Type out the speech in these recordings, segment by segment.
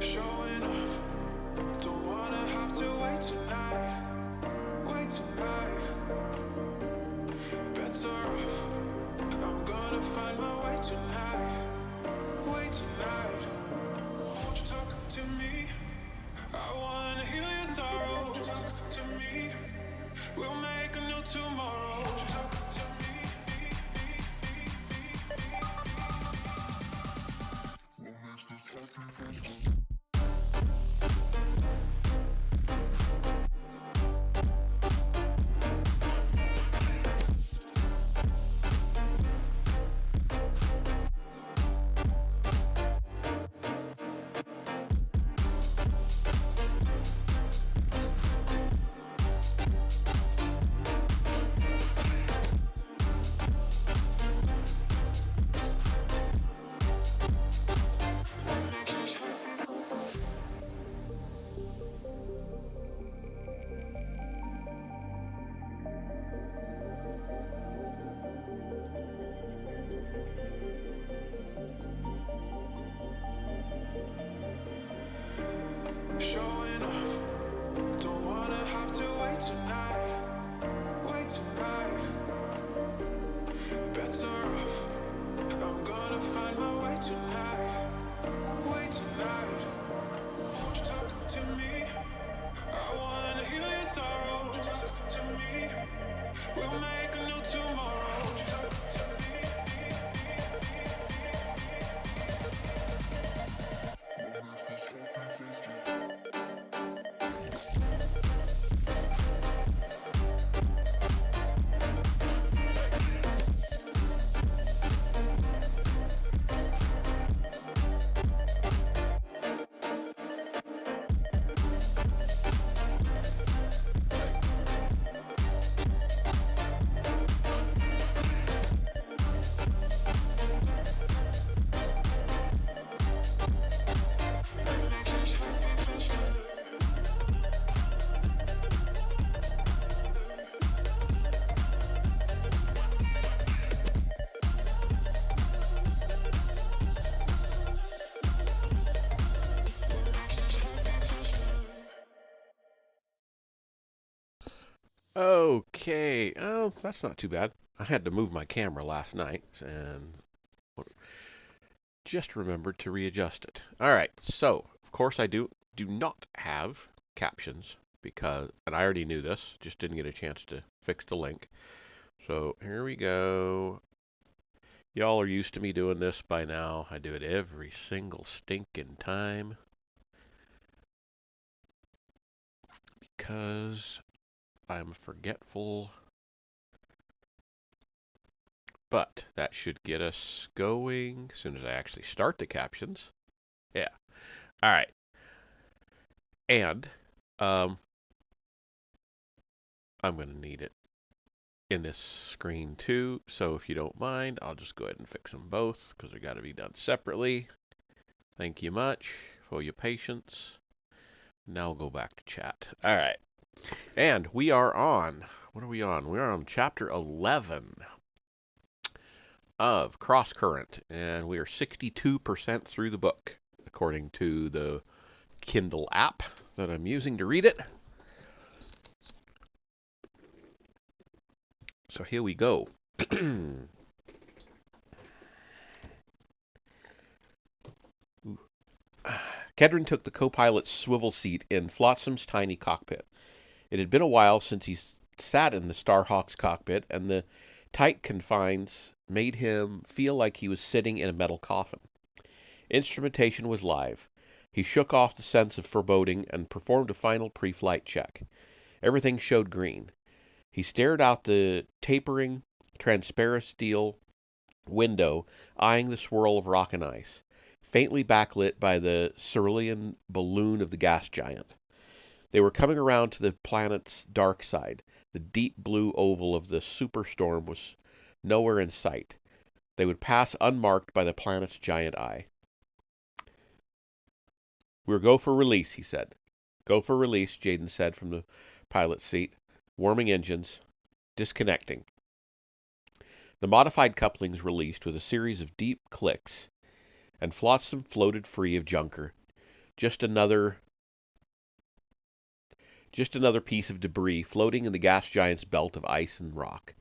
Showing off, don't wanna have to wait tonight. Wait tonight, better off. I'm gonna find my way tonight. Wait tonight, won't you talk to me? I wanna heal your sorrow. Won't you talk to me? We'll make a new tomorrow. Won't you talk to me? What makes this happy feels good? Showing off, don't wanna have to wait tonight. Wait tonight, better off. I'm gonna find my way tonight. Wait tonight, won't you talk to me? I wanna heal your sorrow. Won't you talk to me? We'll make a new tomorrow. Won't you talk to me? What makes this happy feels good? Okay, oh, that's not too bad. I had to move my camera last night and just remembered to readjust it. All right, so of course I do not have captions because, and I already knew this, just didn't get a chance to fix the link. So here we go. Y'all are used to me doing this by now. I do it every single stinking time because I'm forgetful. But that should get us going as soon as I actually start the captions. Yeah. All right. And I'm going to need it in this screen too. So if you don't mind, I'll just go ahead and fix them both because they've got to be done separately. Thank you much for your patience. Now we'll go back to chat. All right. And we are on, what are we on? We are on chapter 11 of Crosscurrent, and we are 62% through the book, according to the Kindle app that I'm using to read it. So here we go. Kedron took the co-pilot's swivel seat in Flotsam's tiny cockpit. It had been a while since he sat in the Starhawk's cockpit, and the tight confines made him feel like he was sitting in a metal coffin. Instrumentation was live. He shook off the sense of foreboding and performed a final pre-flight check. Everything showed green. He stared out the tapering, transparent steel window, eyeing the swirl of rock and ice, faintly backlit by the cerulean balloon of the gas giant. They were coming around to the planet's dark side. The deep blue oval of the superstorm was nowhere in sight. They would pass unmarked by the planet's giant eye. "We'll go for release," he said. "Go for release," Jaden said from the pilot's seat. "Warming engines. Disconnecting." The modified couplings released with a series of deep clicks, and Flotsam floated free of Junker, Just another just another piece of debris floating in the gas giant's belt of ice and rock.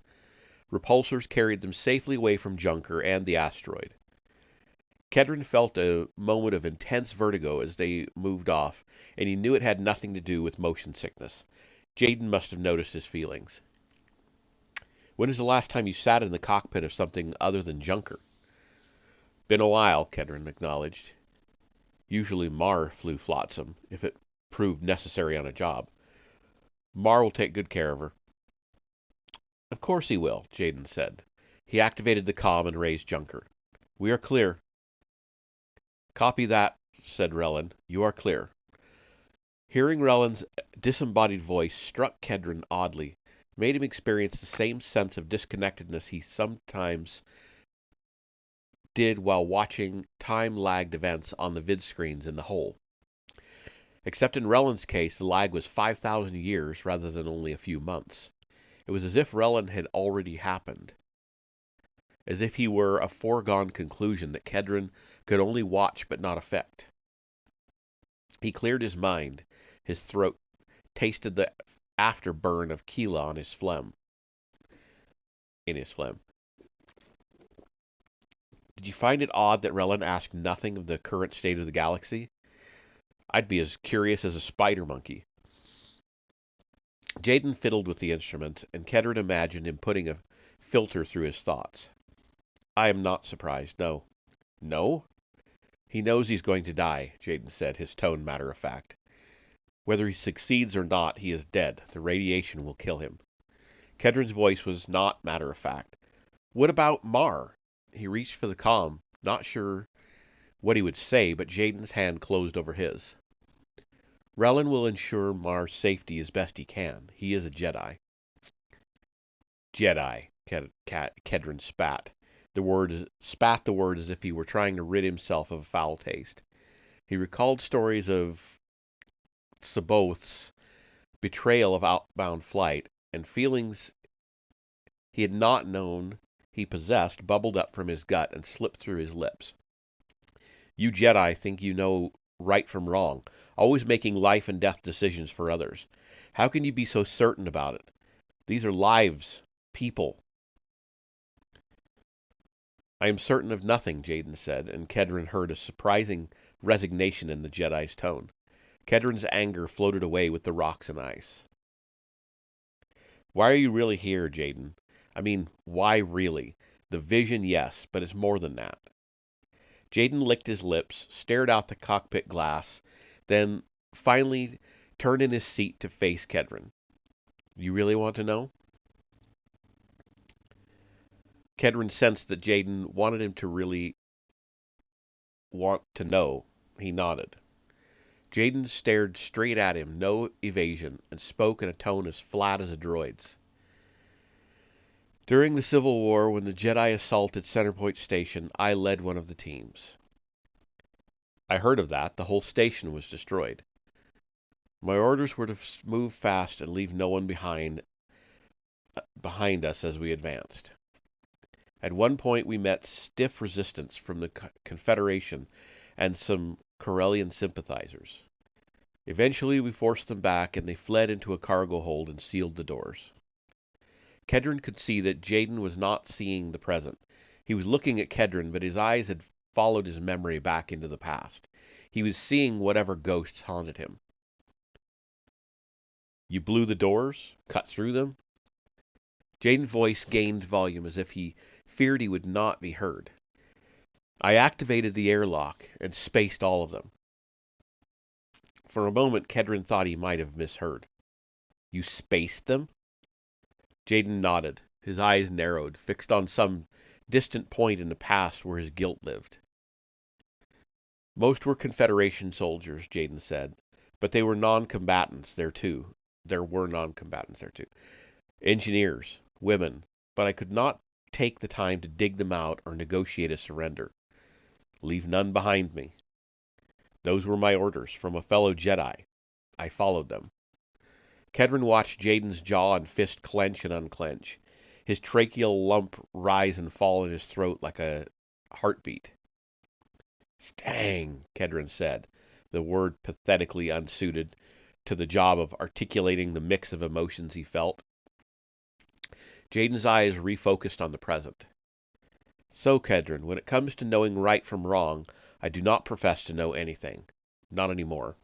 Repulsors carried them safely away from Junker and the asteroid. Kedron felt a moment of intense vertigo as they moved off, and he knew it had nothing to do with motion sickness. Jaden must have noticed his feelings. When is the last time you sat in the cockpit of something other than Junker? Been a while, Kedron acknowledged. Usually Mar flew Flotsam, if it proved necessary on a job. Mar will take good care of her. Of course he will, Jaden said. He activated the comm and raised Junker. We are clear. Copy that, said Relin. You are clear. Hearing Relin's disembodied voice struck Kedron oddly, made him experience the same sense of disconnectedness he sometimes did while watching time-lagged events on the vid screens in the hole. Except in Relin's case, the lag was 5,000 years rather than only a few months. It was as if Relin had already happened. As if he were a foregone conclusion that Kedron could only watch but not affect. He cleared his mind. His throat tasted the afterburn of Keela on his phlegm. In his phlegm. Did you find it odd that Relin asked nothing of the current state of the galaxy? I'd be as curious as a spider monkey. Jaden fiddled with the instrument, and Kedron imagined him putting a filter through his thoughts. I am not surprised, no. No? He knows he's going to die, Jaden said, his tone matter-of-fact. Whether he succeeds or not, he is dead. The radiation will kill him. Kedron's voice was not matter-of-fact. What about Mar? He reached for the comm, not sure what he would say, but Jaden's hand closed over his. Relin will ensure Mar's safety as best he can. He is a Jedi. Jedi, Kedron spat. Spat the word as if he were trying to rid himself of a foul taste. He recalled stories of Saboth's betrayal of outbound flight, and feelings he had not known he possessed bubbled up from his gut and slipped through his lips. You Jedi think you know right from wrong, always making life and death decisions for others. How can you be so certain about it? These are lives, people. I am certain of nothing, Jaden said, and Kedron heard a surprising resignation in the Jedi's tone. Kedron's anger floated away with the rocks and ice. Why are you really here, Jaden? I mean, why really? The vision, yes, but it's more than that. Jaden licked his lips, stared out the cockpit glass, then finally turned in his seat to face Kedron. You really want to know? Kedron sensed that Jaden wanted him to really want to know. He nodded. Jaden stared straight at him, no evasion, and spoke in a tone as flat as a droid's. During the Civil War, when the Jedi assaulted Centerpoint Station, I led one of the teams. I heard of that. The whole station was destroyed. My orders were to move fast and leave no one behind us as we advanced. At one point, we met stiff resistance from the Confederation and some Corellian sympathizers. Eventually, we forced them back, and they fled into a cargo hold and sealed the doors. Kedron could see that Jaden was not seeing the present. He was looking at Kedron, but his eyes had followed his memory back into the past. He was seeing whatever ghosts haunted him. You blew the doors? Cut through them? Jaden's voice gained volume as if he feared he would not be heard. I activated the airlock and spaced all of them. For a moment, Kedron thought he might have misheard. You spaced them? Jaden nodded. His eyes narrowed, fixed on some distant point in the past where his guilt lived. Most were Confederation soldiers, Jaden said, but they were non-combatants there too. There were non-combatants there too. Engineers, women, but I could not take the time to dig them out or negotiate a surrender. Leave none behind me. Those were my orders from a fellow Jedi. I followed them. Kedron watched Jaden's jaw and fist clench and unclench, his tracheal lump rise and fall in his throat like a heartbeat. Stang, Kedron said, the word pathetically unsuited to the job of articulating the mix of emotions he felt. Jaden's eyes refocused on the present. So, Kedron, when it comes to knowing right from wrong, I do not profess to know anything. Not anymore.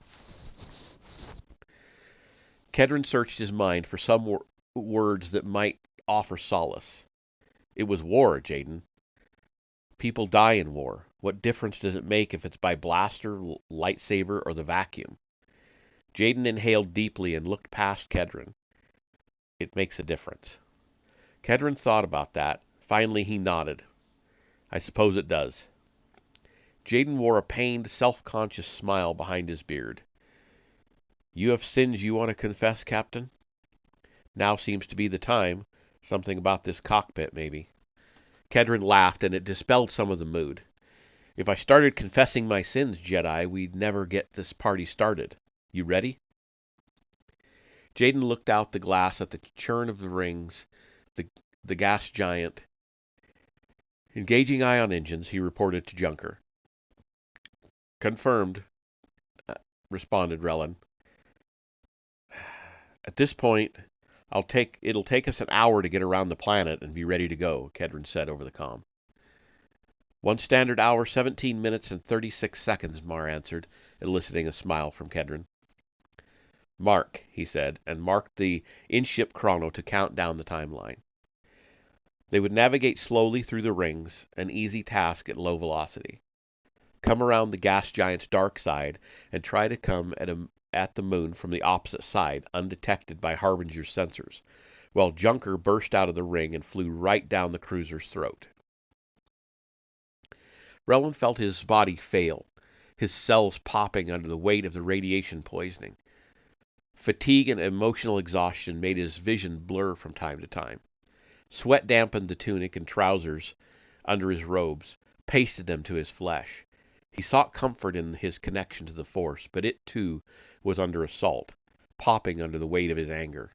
Kedron searched his mind for some words that might offer solace. It was war, Jaden. People die in war. What difference does it make if it's by blaster, lightsaber, or the vacuum? Jaden inhaled deeply and looked past Kedron. It makes a difference. Kedron thought about that. Finally, he nodded. I suppose it does. Jaden wore a pained, self-conscious smile behind his beard. You have sins you want to confess, Captain? Now seems to be the time. Something about this cockpit, maybe. Kedron laughed, and it dispelled some of the mood. If I started confessing my sins, Jedi, we'd never get this party started. You ready? Jaden looked out the glass at the churn of the rings, the gas giant. Engaging ion engines, he reported to Junker. Confirmed, responded Relin. At this point, it'll take us an hour to get around the planet and be ready to go, Kedron said over the comm. 1 standard hour, 17 minutes and 36 seconds, Mar answered, eliciting a smile from Kedron. Mark, he said, and marked the in-ship chrono to count down the timeline. They would navigate slowly through the rings, an easy task at low velocity. Come around the gas giant's dark side and try to come at the moon from the opposite side, undetected by Harbinger's sensors, while Junker burst out of the ring and flew right down the cruiser's throat. Relin felt his body fail, his cells popping under the weight of the radiation poisoning. Fatigue and emotional exhaustion made his vision blur from time to time. Sweat dampened the tunic and trousers under his robes, pasted them to his flesh. He sought comfort in his connection to the Force, but it, too, was under assault, popping under the weight of his anger.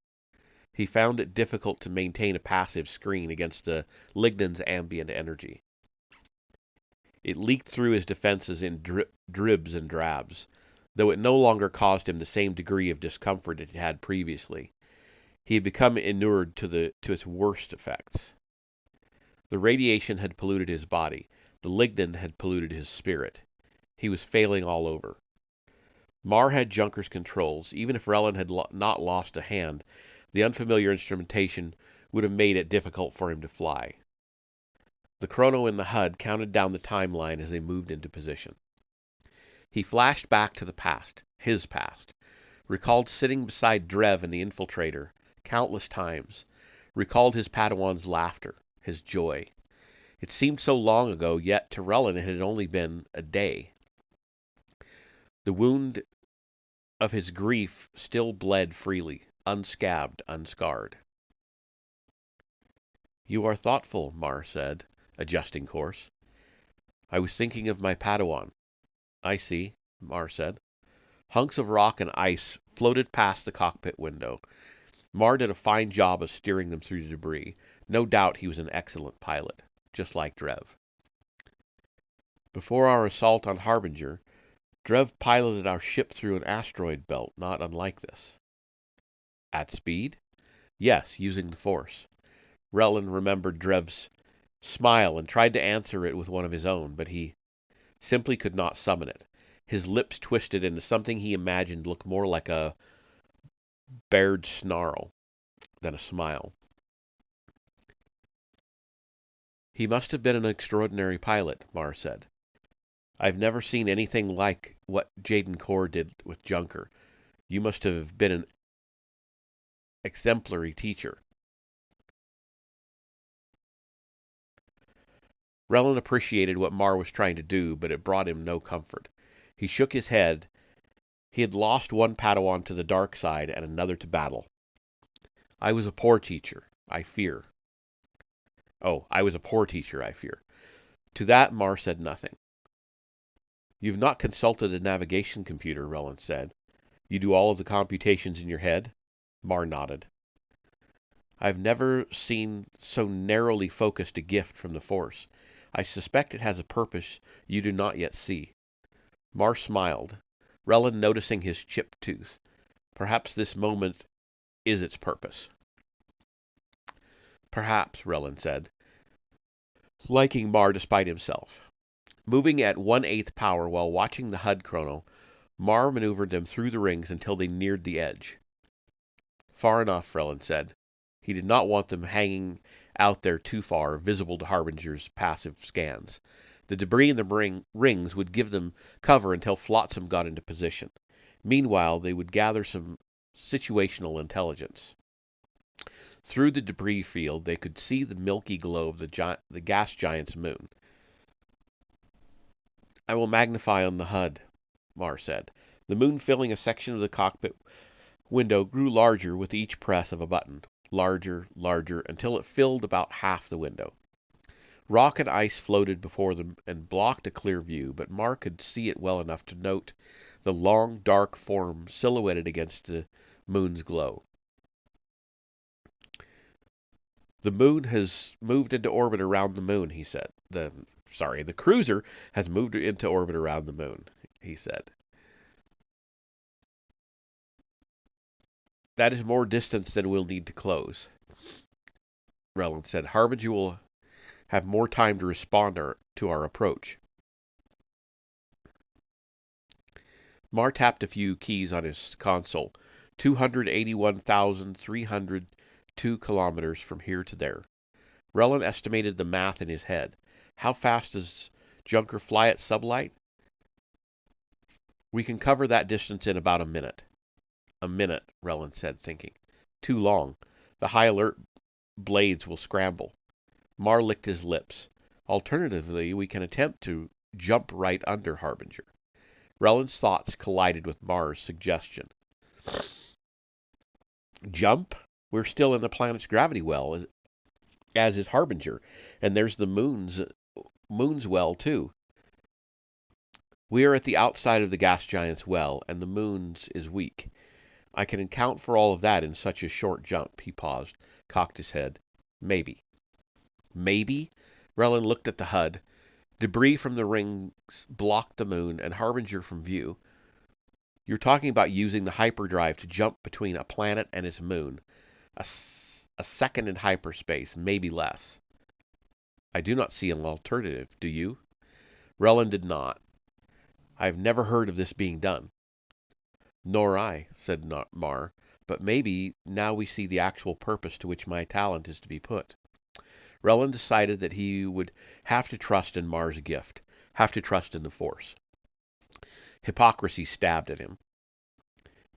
He found it difficult to maintain a passive screen against the Lignan's ambient energy. It leaked through his defenses in dribs and drabs, though it no longer caused him the same degree of discomfort it had previously. He had become inured to its worst effects. The radiation had polluted his body. The lignin had polluted his spirit. He was failing all over. Mar had Junker's controls. Even if Relin had not lost a hand, the unfamiliar instrumentation would have made it difficult for him to fly. The chrono in the HUD counted down the timeline as they moved into position. He flashed back to the past, his past, recalled sitting beside Drev in the infiltrator countless times, recalled his Padawan's laughter, his joy. It seemed so long ago, yet to Relin it had only been a day. The wound of his grief still bled freely, unscabbed, unscarred. You are thoughtful, Mar said, adjusting course. I was thinking of my Padawan. I see, Mar said. Hunks of rock and ice floated past the cockpit window. Mar did a fine job of steering them through the debris. No doubt he was an excellent pilot, just like Drev. Before our assault on Harbinger, Drev piloted our ship through an asteroid belt not unlike this. At speed? Yes, using the Force. Relin remembered Drev's smile and tried to answer it with one of his own, but he simply could not summon it. His lips twisted into something he imagined looked more like a bared snarl than a smile. He must have been an extraordinary pilot, Mar said. I've never seen anything like what Jaden Core did with Junker. You must have been an exemplary teacher. Relin appreciated what Mar was trying to do, but it brought him no comfort. He shook his head. He had lost one Padawan to the dark side and another to battle. I was a poor teacher, I fear. I was a poor teacher, I fear. To that, Mar said nothing. You've not consulted a navigation computer, Relin said. You do all of the computations in your head? Mar nodded. I've never seen so narrowly focused a gift from the Force. I suspect it has a purpose you do not yet see. Mar smiled. Relin noticing his chipped tooth. Perhaps this moment is its purpose. Perhaps, Relin said, liking Mar despite himself. Moving at 1/8 power while watching the HUD chrono, Mar maneuvered them through the rings until they neared the edge. Far enough, Relin said. He did not want them hanging out there too far, visible to Harbinger's passive scans. The debris in the rings would give them cover until Flotsam got into position. Meanwhile, they would gather some situational intelligence. Through the debris field, they could see the milky glow of the gas giant's moon. I will magnify on the HUD, Mar said. The moon filling a section of the cockpit window grew larger with each press of a button. Larger, larger, until it filled about half the window. Rock and ice floated before them and blocked a clear view, but Mar could see it well enough to note the long, dark form silhouetted against the moon's glow. The moon has moved into orbit around the moon, he said. The cruiser has moved into orbit around the moon, he said. That is more distance than we'll need to close, Relin said. Harbinger will have more time to respond to our approach. Mar tapped a few keys on his console. 281,302 kilometers from here to there. Relin estimated the math in his head. How fast does Junker fly at sublight? We can cover that distance in about a minute. A minute, Relin said, thinking. Too long. The high alert blades will scramble. Mar licked his lips. Alternatively, we can attempt to jump right under Harbinger. Relin's thoughts collided with Mar's suggestion. Jump? We're still in the planet's gravity well, as is Harbinger, and there's the moon's well, too. We are at the outside of the gas giant's well, and the moon's is weak. I can account for all of that in such a short jump. He paused, cocked his head. Maybe. Maybe? Relin looked at the HUD. Debris from the rings blocked the moon and Harbinger from view. You're talking about using the hyperdrive to jump between a planet and its moon. A second in hyperspace, maybe less. I do not see an alternative, do you? Relin did not. I have never heard of this being done. Nor I, said Mar, but maybe now we see the actual purpose to which my talent is to be put. Relin decided that he would have to trust in Mar's gift, have to trust in the Force. Hypocrisy stabbed at him.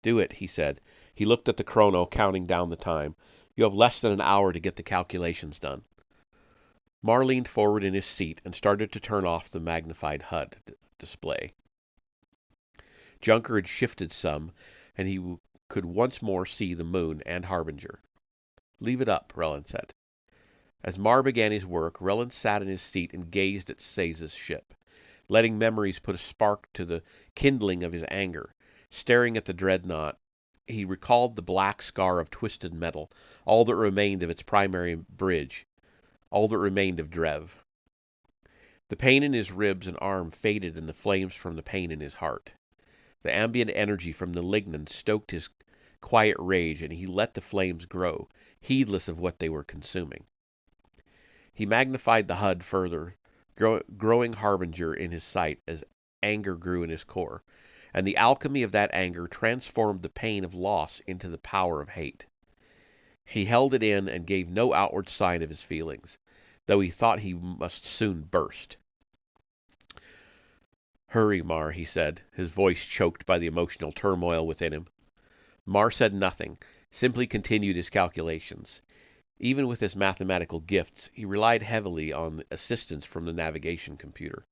Do it, he said. He looked at the chrono, counting down the time. You have less than an hour to get the calculations done. Mar leaned forward in his seat and started to turn off the magnified HUD display. Junker had shifted some, and he could once more see the moon and Harbinger. Leave it up, Relin said. As Mar began his work, Relin sat in his seat and gazed at Saz's ship, letting memories put a spark to the kindling of his anger. Staring at the dreadnought, he recalled the black scar of twisted metal, all that remained of its primary bridge, all that remained of Drev. The pain in his ribs and arm faded in the flames from the pain in his heart. The ambient energy from the lignin stoked his quiet rage, and he let the flames grow, heedless of what they were consuming. He magnified the HUD further, growing Harbinger in his sight as anger grew in his core, and the alchemy of that anger transformed the pain of loss into the power of hate. He held it in and gave no outward sign of his feelings, though he thought he must soon burst. Hurry, Mar, he said, his voice choked by the emotional turmoil within him. Mar said nothing, simply continued his calculations. Even with his mathematical gifts, he relied heavily on assistance from the navigation computer.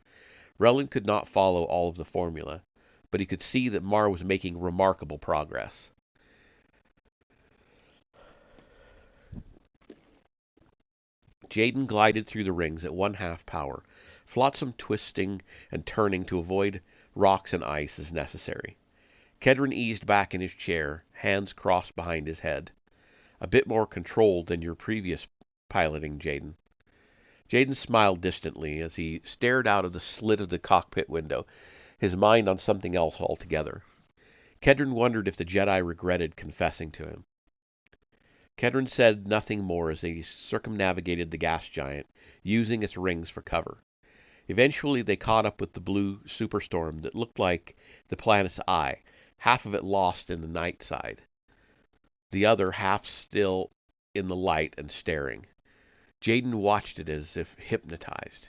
Relin could not follow all of the formula, but he could see that Mar was making remarkable progress. Jaden glided through the rings at 1/2 power, Flotsam twisting and turning to avoid rocks and ice as necessary. Kedron eased back in his chair, hands crossed behind his head. A bit more controlled than your previous piloting, Jaden. Jaden smiled distantly as he stared out of the slit of the cockpit window, his mind on something else altogether. Kedron wondered if the Jedi regretted confessing to him. Kedron said nothing more as they circumnavigated the gas giant, using its rings for cover. Eventually they caught up with the blue superstorm that looked like the planet's eye, half of it lost in the night side, the other half still in the light and staring. Jaden watched it as if hypnotized.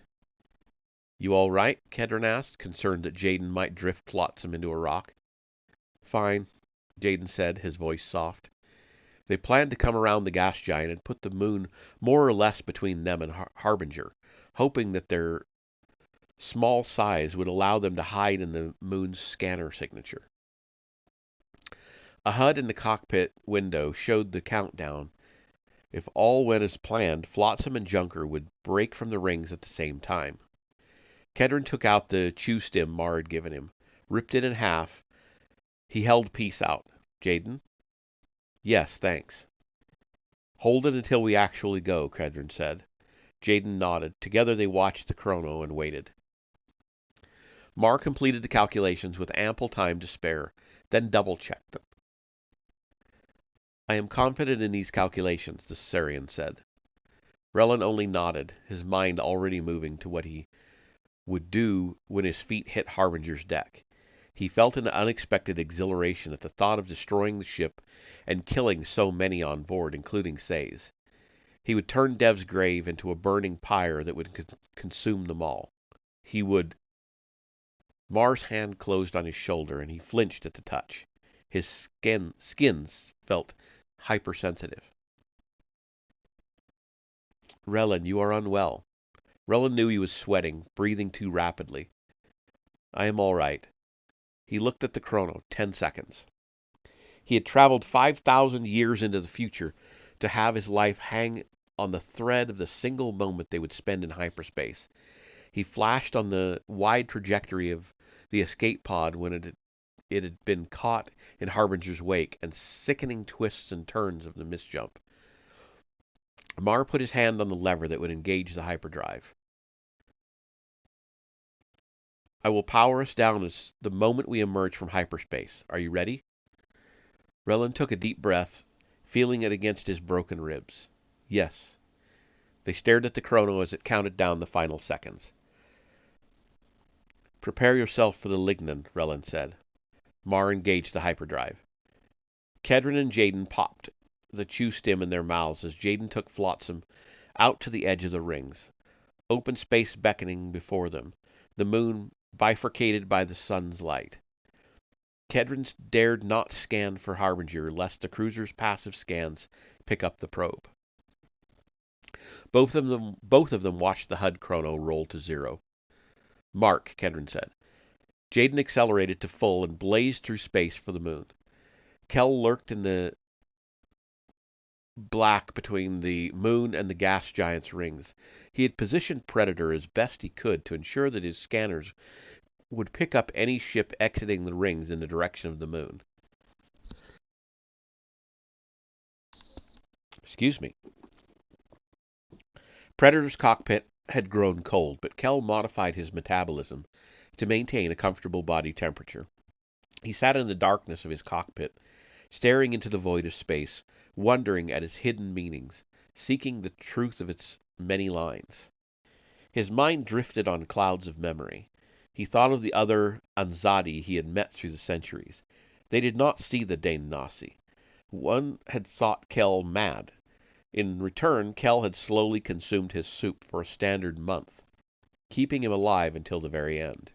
"You all right?" Kedron asked, concerned that Jaden might drift Flotsam into a rock. "Fine," Jaden said, his voice soft. They planned to come around the gas giant and put the moon more or less between them and Harbinger, hoping that their small size would allow them to hide in the moon's scanner signature. A HUD in the cockpit window showed the countdown. If all went as planned, Flotsam and Junker would break from the rings at the same time. Kedron took out the chew stim Mar had given him, ripped it in half. He held peace out. "Jaden?" "Yes, thanks." "Hold it until we actually go," Kedron said. Jaden nodded. Together they watched the chrono and waited. Mar completed the calculations with ample time to spare, then double-checked them. "I am confident in these calculations," the Caesarian said. Relin only nodded, his mind already moving to what he would do when his feet hit Harbinger's deck. He felt an unexpected exhilaration at the thought of destroying the ship and killing so many on board, including Sayes. He would turn Dev's grave into a burning pyre that would consume them all. He would... Mar's hand closed on his shoulder, and he flinched at the touch. His skins felt hypersensitive. "Relin, you are unwell." Relin knew he was sweating, breathing too rapidly. "I am all right." He looked at the chrono. 10 seconds. He had traveled 5,000 years into the future to have his life hang on the thread of the single moment they would spend in hyperspace. He flashed on the wide trajectory of the escape pod when it had been caught in Harbinger's wake, and sickening twists and turns of the misjump. Mar put his hand on the lever that would engage the hyperdrive. "I will power us down as the moment we emerge from hyperspace. Are you ready?" Relin took a deep breath, feeling it against his broken ribs. "Yes." They stared at the chrono as it counted down the final seconds. "Prepare yourself for the lignin," Relin said. Mar engaged the hyperdrive. Kedron and Jaden popped the chew stim in their mouths as Jaden took Flotsam out to the edge of the rings. Open space beckoning before them, the moon bifurcated by the sun's light. Kedron dared not scan for Harbinger, lest the cruiser's passive scans pick up the probe. Both of them watched the HUD chrono roll to 0. "Mark," Kedron said. Jaden accelerated to full and blazed through space for the moon. Kel lurked in the black between the moon and the gas giant's rings. He had positioned Predator as best he could to ensure that his scanners would pick up any ship exiting the rings in the direction of the moon. Excuse me. Predator's cockpit had grown cold, but Kel modified his metabolism to maintain a comfortable body temperature. He sat in the darkness of his cockpit, staring into the void of space, wondering at its hidden meanings, seeking the truth of its many lines. His mind drifted on clouds of memory. He thought of the other Anzadi he had met through the centuries. They did not see the Dane Nasi. One had thought Kel mad. In return, Kel had slowly consumed his soup for a standard month, keeping him alive until the very end.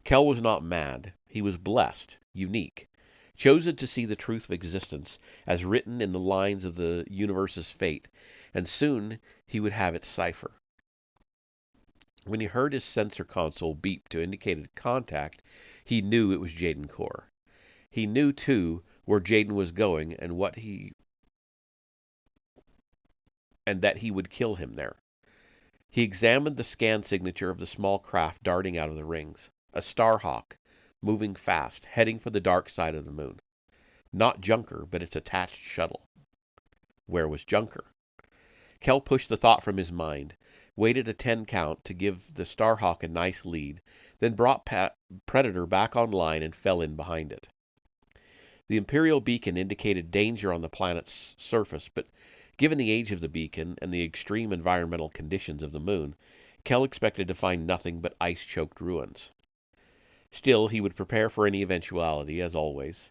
Kel was not mad. He was blessed, unique, chosen to see the truth of existence as written in the lines of the universe's fate, and soon he would have its cipher. When he heard his sensor console beep to indicate a contact, he knew it was Jaden Core. He knew, too, where Jaden was going and that he would kill him there. He examined the scan signature of the small craft darting out of the rings. A Starhawk, moving fast, heading for the dark side of the moon. Not Junker, but its attached shuttle. Where was Junker? Kel pushed the thought from his mind. waited a 10 count to give the Starhawk a nice lead, then brought Predator back online and fell in behind it. The Imperial beacon indicated danger on the planet's surface, but given the age of the beacon and the extreme environmental conditions of the moon, Kell expected to find nothing but ice-choked ruins. Still, he would prepare for any eventuality, as always.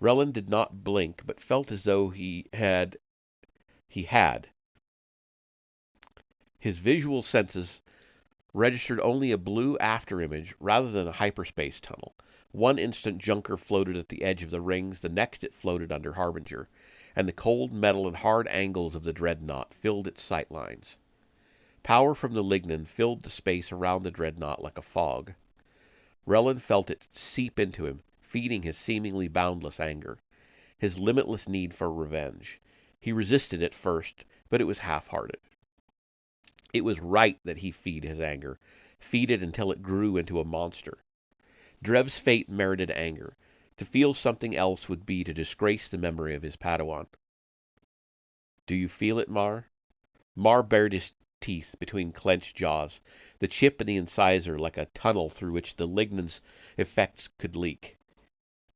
Relin did not blink, but felt as though he had. His visual senses registered only a blue afterimage rather than a hyperspace tunnel. One instant Junker floated at the edge of the rings, the next it floated under Harbinger, and the cold metal and hard angles of the dreadnought filled its sight lines. Power from the lignin filled the space around the dreadnought like a fog. Relin felt it seep into him, feeding his seemingly boundless anger, his limitless need for revenge. He resisted at first, but it was half-hearted. It was right that he feed his anger, feed it until it grew into a monster. Drev's fate merited anger. To feel something else would be to disgrace the memory of his Padawan. Do you feel it, Mar? Mar bared his teeth between clenched jaws, the chip and the incisor like a tunnel through which the lignin's effects could leak.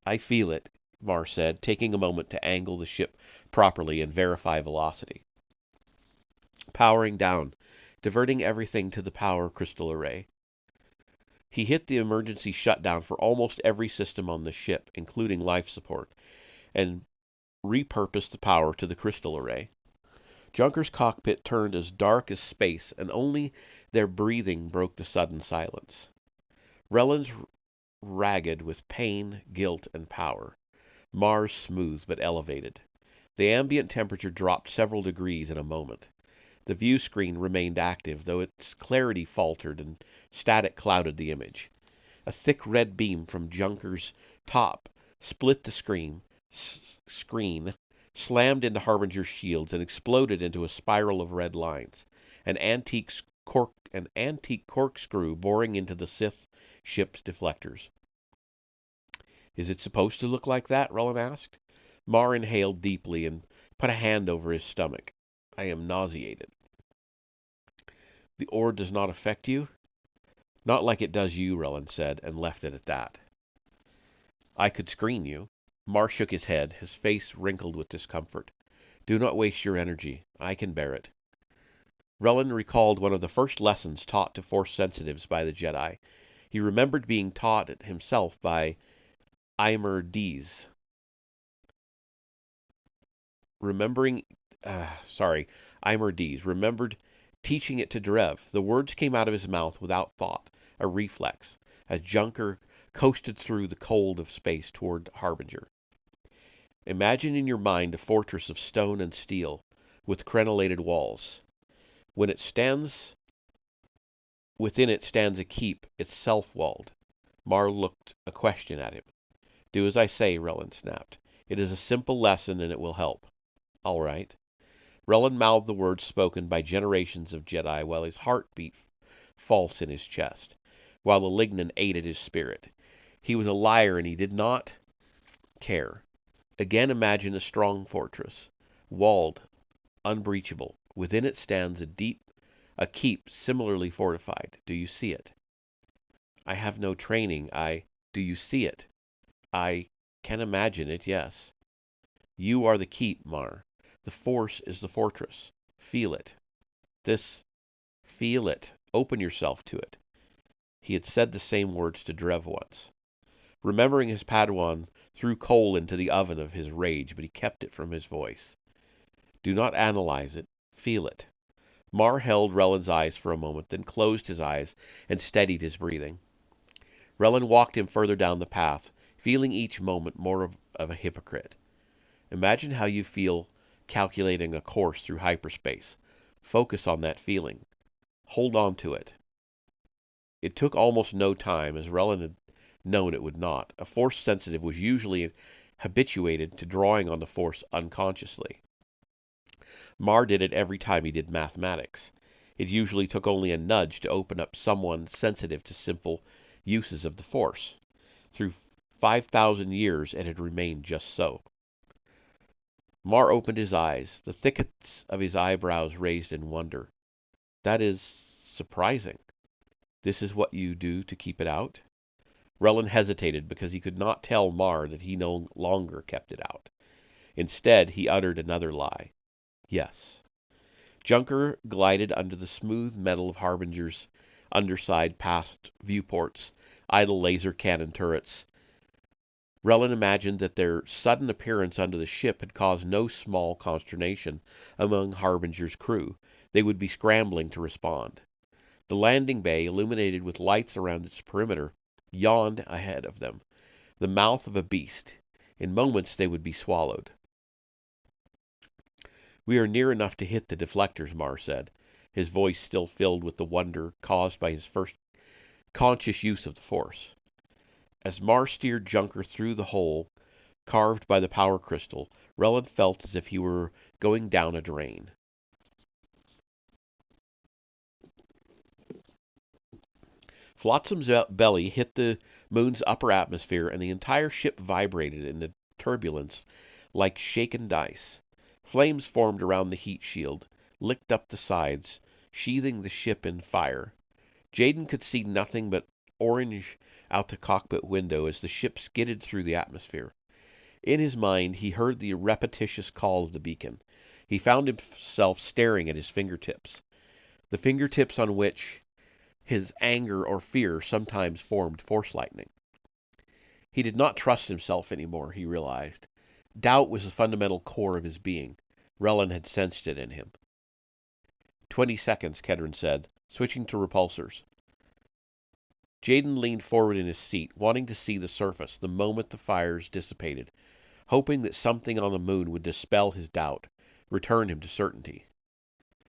I feel it, Mar said, taking a moment to angle the ship properly and verify velocity. Powering down, diverting everything to the power crystal array. He hit the emergency shutdown for almost every system on the ship, including life support, and repurposed the power to the crystal array. Junker's cockpit turned as dark as space, and only their breathing broke the sudden silence. Relin's ragged with pain, guilt, and power. Mars smooth but elevated. The ambient temperature dropped several degrees in a moment. The view screen remained active, though its clarity faltered and static clouded the image. A thick red beam from Junker's top split the screen, slammed into Harbinger's shields, and exploded into a spiral of red lines. An antique corkscrew boring into the Sith ship's deflectors. Is it supposed to look like that? Relin asked. Mar inhaled deeply and put a hand over his stomach. I am nauseated. The ore does not affect you? Not like it does you, Relin said, and left it at that. I could screen you. Mar shook his head, his face wrinkled with discomfort. Do not waste your energy. I can bear it. Relin recalled one of the first lessons taught to Force sensitives by the Jedi. He remembered being taught it himself by Eimer Dees. Eimer Dees remembered teaching it to Drev. The words came out of his mouth without thought, a reflex, as Junker coasted through the cold of space toward Harbinger. Imagine in your mind a fortress of stone and steel, with crenellated walls. Within it stands a keep, itself walled. Mar looked a question at him. Do as I say, Relin snapped. It is a simple lesson and it will help. All right. Relin mouthed the words spoken by generations of Jedi while his heart beat false in his chest, while the lignin aided his spirit. He was a liar and he did not care. Again imagine a strong fortress, walled, unbreachable. Within it stands a keep similarly fortified. Do you see it? I have no training. Do you see it? I can imagine it, yes. You are the keep, Mar. The Force is the fortress. Feel it. Feel it. Open yourself to it. He had said the same words to Drev once. Remembering his Padawan threw coal into the oven of his rage, but he kept it from his voice. Do not analyze it. Feel it. Mar held Relin's eyes for a moment, then closed his eyes and steadied his breathing. Relin walked him further down the path, feeling each moment more of a hypocrite. Imagine how you feel calculating a course through hyperspace. Focus on that feeling. Hold on to it. It took almost no time, as Relin had known it would not. A Force sensitive was usually habituated to drawing on the Force unconsciously. Mar did it every time he did mathematics. It usually took only a nudge to open up someone sensitive to simple uses of the Force. Through 5,000 years it had remained just so. Mar opened his eyes, the thickets of his eyebrows raised in wonder. That is surprising. This is what you do to keep it out? Rellan hesitated because he could not tell Mar that he no longer kept it out. Instead, he uttered another lie. Yes. Junker glided under the smooth metal of Harbinger's underside past viewports, idle laser cannon turrets. Rellan imagined that their sudden appearance under the ship had caused no small consternation among Harbinger's crew. They would be scrambling to respond. The landing bay, illuminated with lights around its perimeter, yawned ahead of them, the mouth of a beast. In moments they would be swallowed. "We are near enough to hit the deflectors," Mar said, his voice still filled with the wonder caused by his first conscious use of the Force. As Mar steered Junker through the hole carved by the power crystal, Rellan felt as if he were going down a drain. Flotsam's belly hit the moon's upper atmosphere, and the entire ship vibrated in the turbulence like shaken dice. Flames formed around the heat shield, licked up the sides, sheathing the ship in fire. Jaden could see nothing but orange out the cockpit window as the ship skidded through the atmosphere. In his mind, he heard the repetitious call of the beacon. He found himself staring at his fingertips, the fingertips on which his anger or fear sometimes formed force lightning. He did not trust himself anymore, he realized. Doubt was the fundamental core of his being. Rellan had sensed it in him. 20 seconds, Kedron said, switching to repulsors. Jaden leaned forward in his seat, wanting to see the surface the moment the fires dissipated, hoping that something on the moon would dispel his doubt, return him to certainty.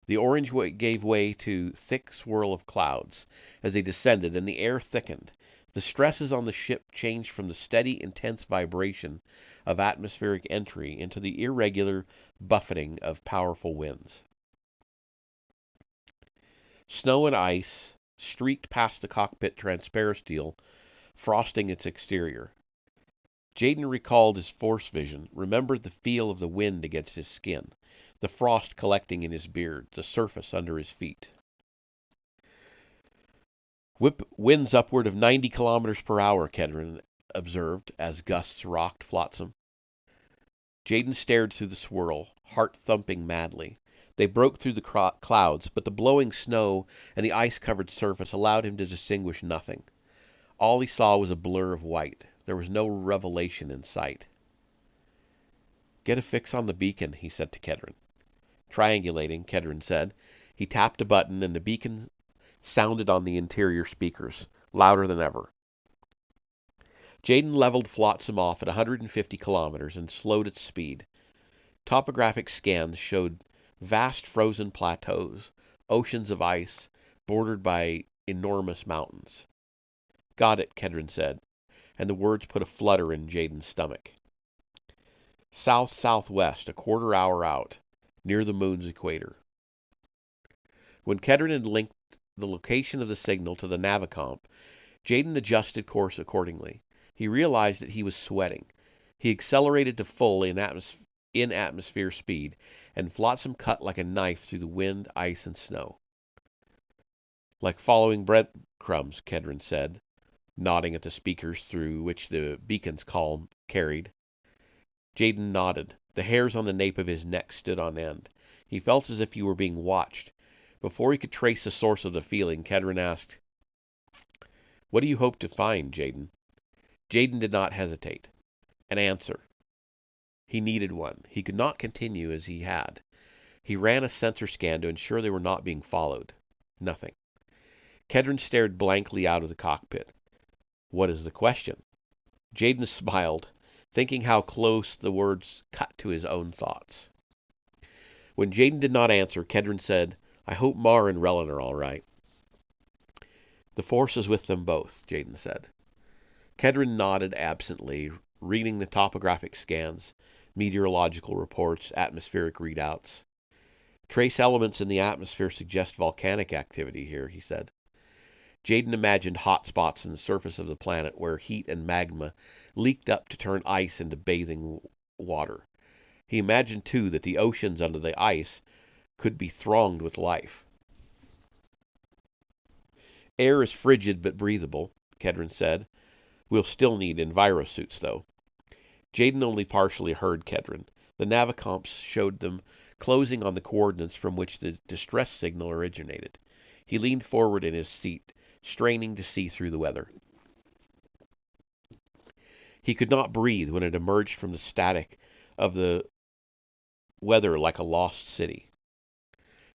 The orange gave way to thick swirl of clouds as they descended, and the air thickened. The stresses on the ship changed from the steady, intense vibration of atmospheric entry into the irregular buffeting of powerful winds. Snow and ice streaked past the cockpit transparisteel, frosting its exterior. Jaden recalled his force vision, remembered the feel of the wind against his skin, the frost collecting in his beard, the surface under his feet. Winds upward of 90 kilometers per hour, Kedron observed as gusts rocked Flotsam. Jaden stared through the swirl, heart thumping madly. They broke through the clouds, but the blowing snow and the ice-covered surface allowed him to distinguish nothing. All he saw was a blur of white. There was no revelation in sight. "Get a fix on the beacon," he said to Kedron. Triangulating, Kedron said. He tapped a button, and the beacon sounded on the interior speakers, louder than ever. Jaden leveled Flotsam off at 150 kilometers and slowed its speed. Topographic scans showed vast frozen plateaus, oceans of ice, bordered by enormous mountains. "Got it," Kedron said, and the words put a flutter in Jaden's stomach. "South-southwest, a quarter hour out, near the moon's equator." When Kedron had linked the location of the signal to the Navicomp, Jaden adjusted course accordingly. He realized that he was sweating. He accelerated to full in-atmosphere speed, and Flotsam cut like a knife through the wind, ice, and snow. "Like following breadcrumbs," Kedron said, nodding at the speakers through which the beacon's call carried. Jaden nodded. The hairs on the nape of his neck stood on end. He felt as if he were being watched. Before he could trace the source of the feeling, Kedron asked, "What do you hope to find, Jaden?" Jaden did not hesitate. An answer. He needed one. He could not continue as he had. He ran a sensor scan to ensure they were not being followed. Nothing. Kedron stared blankly out of the cockpit. "What is the question?" Jaden smiled, thinking how close the words cut to his own thoughts. When Jaden did not answer, Kedron said, "I hope Mar and Rellan are all right." "The Force is with them both," Jaden said. Kedron nodded absently, reading the topographic scans, meteorological reports, atmospheric readouts. "Trace elements in the atmosphere suggest volcanic activity here," he said. Jaden imagined hot spots in the surface of the planet where heat and magma leaked up to turn ice into bathing water. He imagined, too, that the oceans under the ice could be thronged with life. Air is frigid but breathable, Kedron said. We'll still need envirosuits, though. Jaden only partially heard Kedron. The Navicomps showed them closing on the coordinates from which the distress signal originated. He leaned forward in his seat, straining to see through the weather. He could not breathe when it emerged from the static of the weather like a lost city.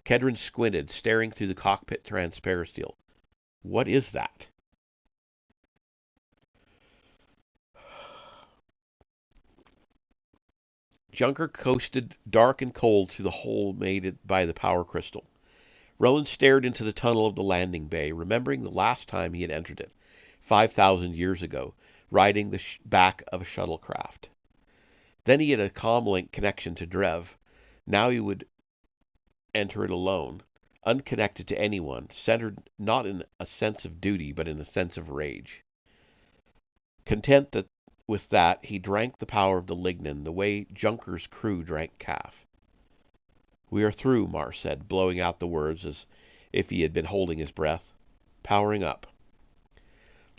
Kedron squinted, staring through the cockpit transparisteel. What is that? Junker coasted dark and cold through the hole made by the power crystal. Roland stared into the tunnel of the landing bay, remembering the last time he had entered it, 5,000 years ago, riding the back of a shuttlecraft. Then he had a comlink connection to Drev. Now he would enter it alone, unconnected to anyone, centered not in a sense of duty, but in a sense of rage. Content that with that, he drank the power of the lignin the way Junker's crew drank calf. We are through, Mar said, blowing out the words as if he had been holding his breath. Powering up.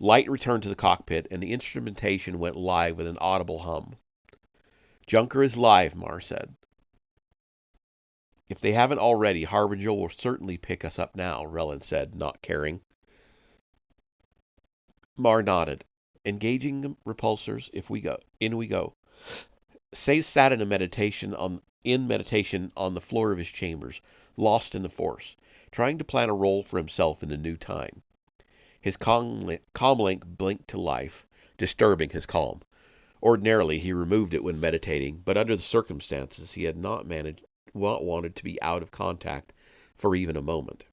Light returned to the cockpit, and the instrumentation went live with an audible hum. Junker is live, Mar said. If they haven't already, Harbinger will certainly pick us up now, Relin said, not caring. Mar nodded. Engaging the repulsors, in we go. Sayes sat in meditation on the floor of his chambers, lost in the Force, trying to plan a role for himself in the new time. His comlink blinked to life, disturbing his calm. Ordinarily, he removed it when meditating, but under the circumstances, he had not wanted to be out of contact for even a moment.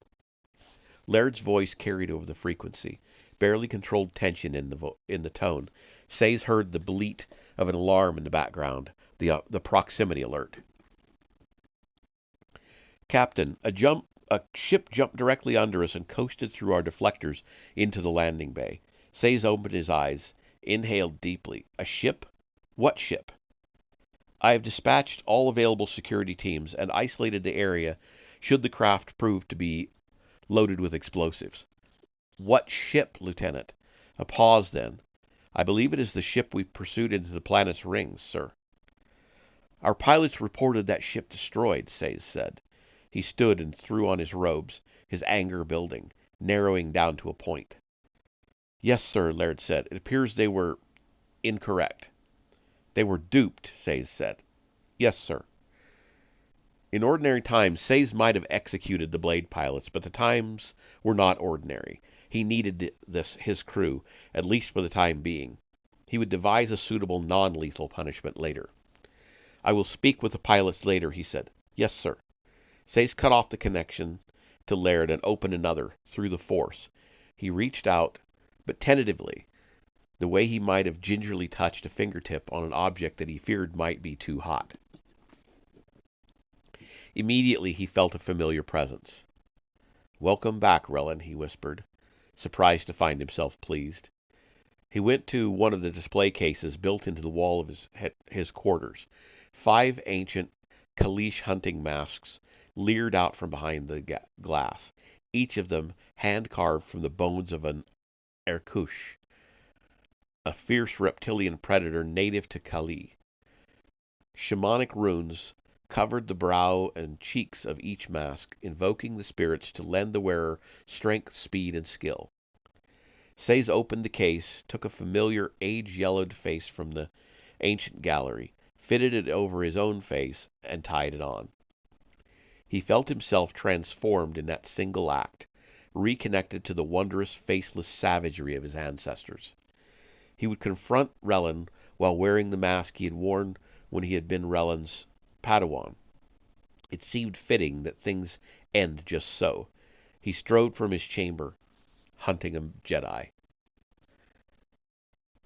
Laird's voice carried over the frequency, barely controlled tension in the tone. Sayes heard the bleat of an alarm in the background, the proximity alert. Captain, a ship jumped directly under us and coasted through our deflectors into the landing bay. Sayes opened his eyes, inhaled deeply. A ship? What ship? I have dispatched all available security teams and isolated the area should the craft prove to be loaded with explosives. What ship, Lieutenant? A pause then. I believe it is the ship we pursued into the planet's rings, sir. Our pilots reported that ship destroyed, Sayes said. He stood and threw on his robes, his anger building, narrowing down to a point. Yes, sir, Laird said. It appears they were incorrect. They were duped, Sayes said. Yes, sir. In ordinary times, Sayes might have executed the Blade pilots, but the times were not ordinary. He needed his crew, at least for the time being. He would devise a suitable non-lethal punishment later. I will speak with the pilots later, he said. Yes, sir. Sayes cut off the connection to Laird and opened another, through the Force. He reached out, but tentatively, the way he might have gingerly touched a fingertip on an object that he feared might be too hot. Immediately he felt a familiar presence. Welcome back, Relin, he whispered, surprised to find himself pleased. He went to one of the display cases built into the wall of his quarters. 5 ancient Kalish hunting masks leered out from behind the glass, each of them hand-carved from the bones of an Erkush, a fierce reptilian predator native to Kali. Shamanic runes covered the brow and cheeks of each mask, invoking the spirits to lend the wearer strength, speed, and skill. Sayes opened the case, took a familiar, age-yellowed face from the ancient gallery, fitted it over his own face, and tied it on. He felt himself transformed in that single act, reconnected to the wondrous, faceless savagery of his ancestors. He would confront Relin while wearing the mask he had worn when he had been Relin's Padawan. It seemed fitting that things end just so. He strode from his chamber, hunting a Jedi.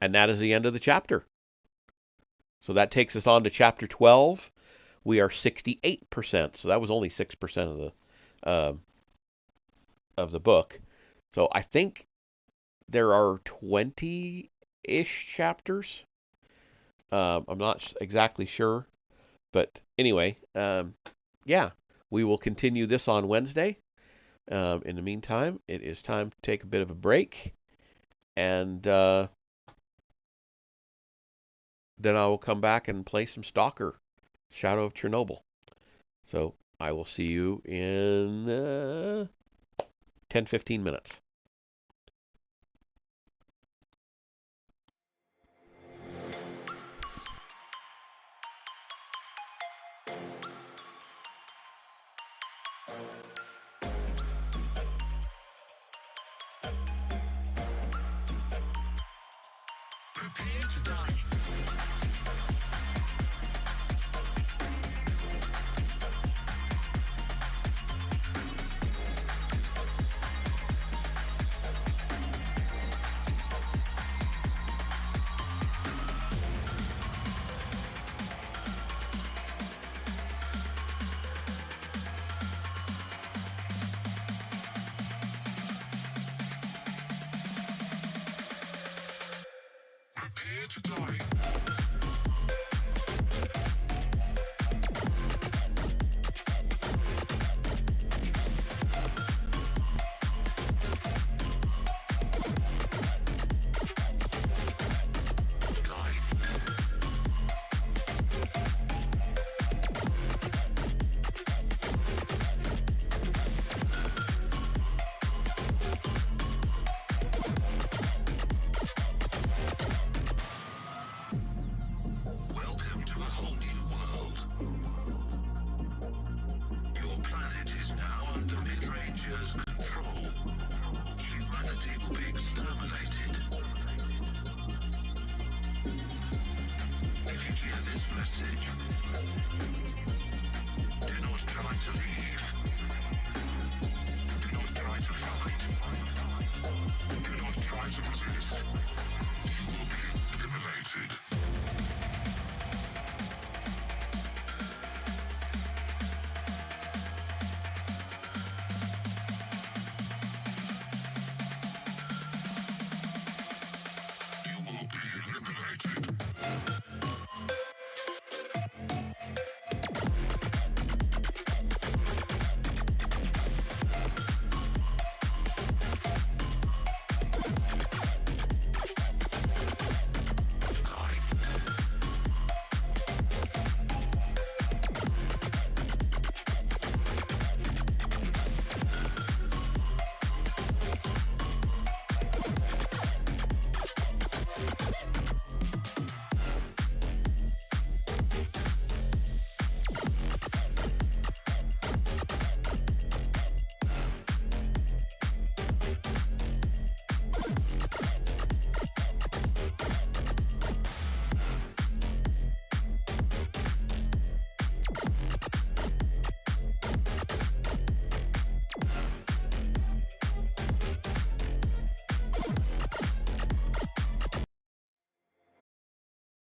And that is the end of the chapter. So that takes us on to chapter 12. We are 68%, so that was only 6% of the book. So I think there are 20-ish chapters. I'm not exactly sure, but anyway, yeah, we will continue this on Wednesday. In the meantime, it is time to take a bit of a break, and then I will come back and play some Stalker, Shadow of Chernobyl. So I will see you in 10-15 minutes. Prepare to die. Prepare to die. Welcome to a whole new world. Your planet is now under mid-rangers' control. Humanity will be exterminated. If you hear this message, do not try to leave. Do not try to fight. Do not try to resist. You will be eliminated.